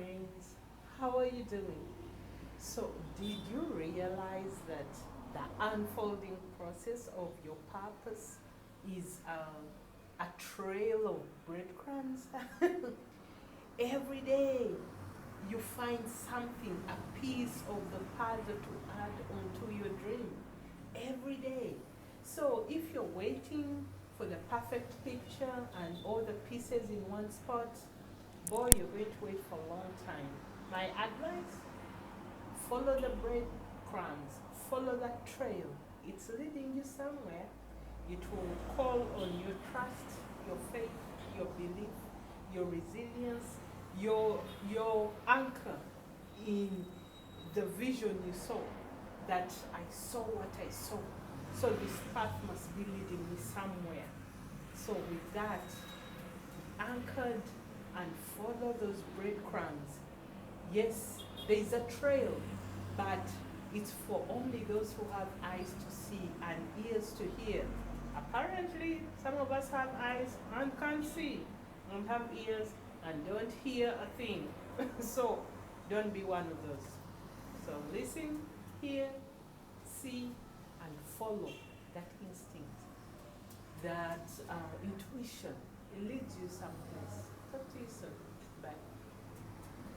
friends. How are you doing? So, did you realize that the unfolding process of your purpose is a trail of breadcrumbs? Every day you find something, a piece of the puzzle to add onto your dream. Every day. So, if you're waiting for the perfect picture and all the pieces in one spot, boy, you're going to wait for a long time. My advice, follow the breadcrumbs, follow that trail. It's leading you somewhere. It will call on your trust, your faith, your belief, your resilience, your anchor in the vision you saw. That I saw what I saw. So this path must be leading me somewhere. So with that, anchored and follow those breadcrumbs. Yes, there is a trail, but it's for only those who have eyes to see and ears to hear. Apparently, some of us have eyes and can't see, and have ears and don't hear a thing. So, don't be one of those. So, listen, hear, see, and follow that instinct, that intuition. It leads you someplace. Talk to you soon. Bye.